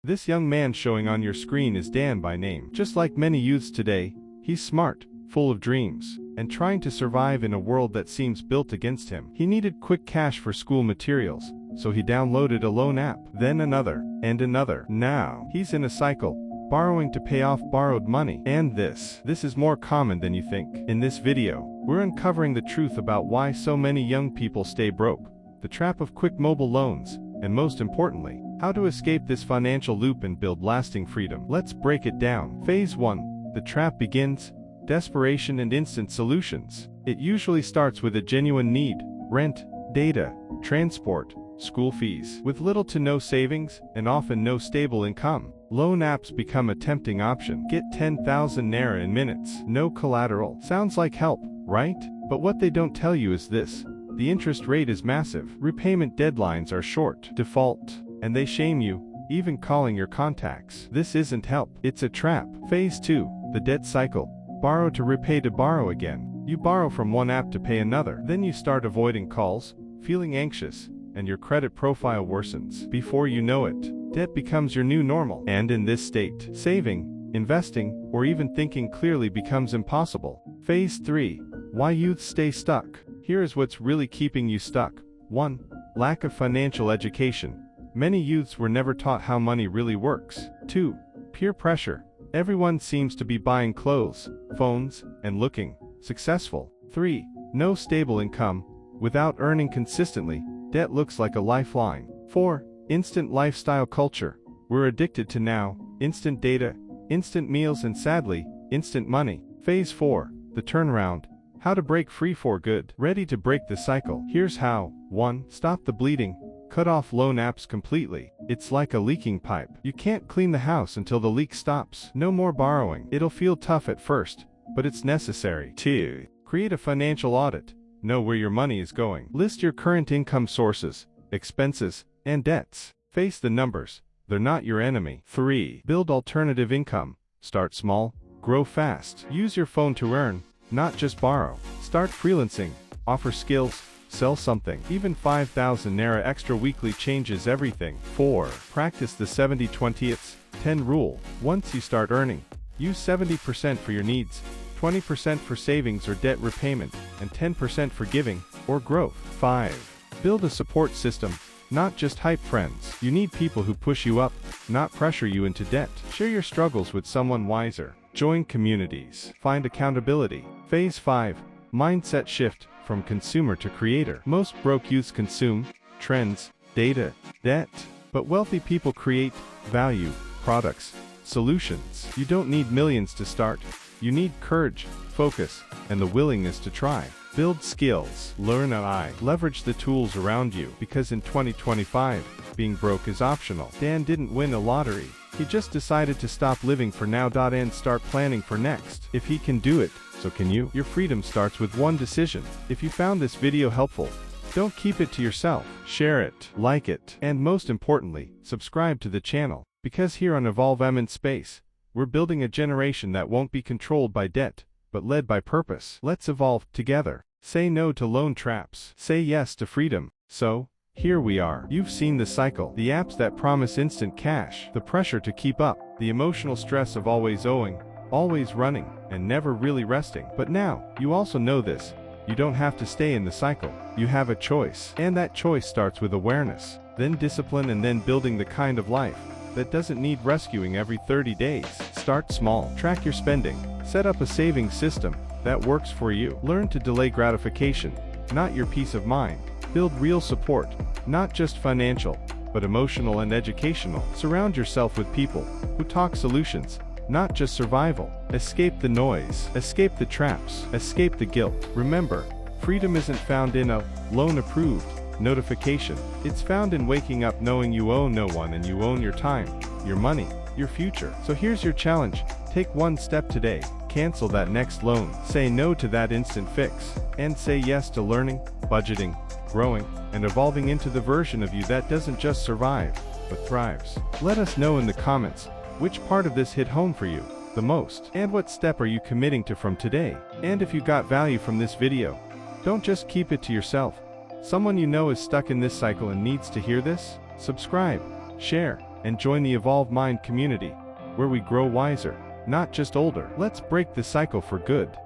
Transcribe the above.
This young man showing on your screen is Dan by name. Just like many youths today, he's smart, full of dreams, and trying to survive in a world that seems built against him. He needed quick cash for school materials, so he downloaded a loan app, then another, and another. Now, he's in a cycle, borrowing to pay off borrowed money. And this is more common than you think. In this video, we're uncovering the truth about why so many young people stay broke, the trap of quick mobile loans, and most importantly, how to escape this financial loop and build lasting freedom. Let's break it down. Phase 1. The trap begins. Desperation and instant solutions. It usually starts with a genuine need: rent, data, transport, school fees. With little to no savings, and often no stable income, loan apps become a tempting option. Get 10,000 naira in minutes. No collateral. Sounds like help, right? But what they don't tell you is this: the interest rate is massive. Repayment deadlines are short. Default. And they shame you, even calling your contacts. This isn't help. It's a trap. Phase 2. The debt cycle. Borrow to repay to borrow again. You borrow from one app to pay another. Then you start avoiding calls, feeling anxious, and your credit profile worsens. Before you know it, debt becomes your new normal. And in this state, saving, investing, or even thinking clearly becomes impossible. Phase 3. Why youths stay stuck. Here is what's really keeping you stuck. 1. Lack of financial education. Many youths were never taught how money really works. 2. Peer pressure. Everyone seems to be buying clothes, phones, and looking successful. 3. No stable income. Without earning consistently, debt looks like a lifeline. 4. Instant lifestyle culture. We're addicted to now, instant data, instant meals, and sadly, instant money. Phase 4. The turnaround. How to break free for good. Ready to break the cycle? Here's how. 1. Stop the bleeding. Cut off loan apps completely. It's like a leaking pipe. You can't clean the house until the leak stops. No more borrowing. It'll feel tough at first, but it's necessary. 2. Create a financial audit. Know where your money is going. List your current income sources, expenses, and debts. Face the numbers. They're not your enemy. 3. Build alternative income. Start small, grow fast. Use your phone to earn, not just borrow. Start freelancing. Offer skills. Sell something. Even 5,000 naira extra weekly changes everything. 4. Practice the 70-20-10 rule. Once you start earning, use 70% for your needs, 20% for savings or debt repayment, and 10% for giving or growth. 5. Build a support system, not just hype friends. You need people who push you up, not pressure you into debt. Share your struggles with someone wiser. Join communities. Find accountability. Phase 5. Mindset shift. From consumer to creator. Most broke youths consume trends, data, debt. But wealthy people create value, products, solutions. You don't need millions to start. You need courage, focus, and the willingness to try. Build skills. Learn AI. Leverage the tools around you. Because in 2025, being broke is optional. Dan didn't win a lottery. He just decided to stop living for now and start planning for next. If he can do it, so can you. Your freedom starts with one decision. If you found this video helpful, don't keep it to yourself. Share it, like it, and most importantly, subscribe to the channel. Because here on EvolveMind Space, we're building a generation that won't be controlled by debt, but led by purpose. Let's evolve together. Say no to loan traps. Say yes to freedom. So, here we are. You've seen the cycle. The apps that promise instant cash. The pressure to keep up. The emotional stress of always owing, always running, and never really resting. But now, you also know this. You don't have to stay in the cycle. You have a choice. And that choice starts with awareness, then discipline, and then building the kind of life that doesn't need rescuing every 30 days. Start small. Track your spending. Set up a savings system that works for you. Learn to delay gratification, not your peace of mind. Build real support, not just financial, but emotional and educational. Surround yourself with people who talk solutions, not just survival. Escape the noise. Escape the traps. Escape the guilt. Remember, freedom isn't found in a loan-approved notification. It's found in waking up knowing you owe no one and you own your time, your money, your future. So here's your challenge. Take one step today. Cancel that next loan. Say no to that instant fix. And say yes to learning, budgeting, growing, and evolving into the version of you that doesn't just survive, but thrives. Let us know in the comments, which part of this hit home for you the most, and what step are you committing to from today? And if you got value from this video, don't just keep it to yourself. Someone you know is stuck in this cycle and needs to hear this. Subscribe, share, and join the EvolveMind community, where we grow wiser, not just older. Let's break the cycle for good.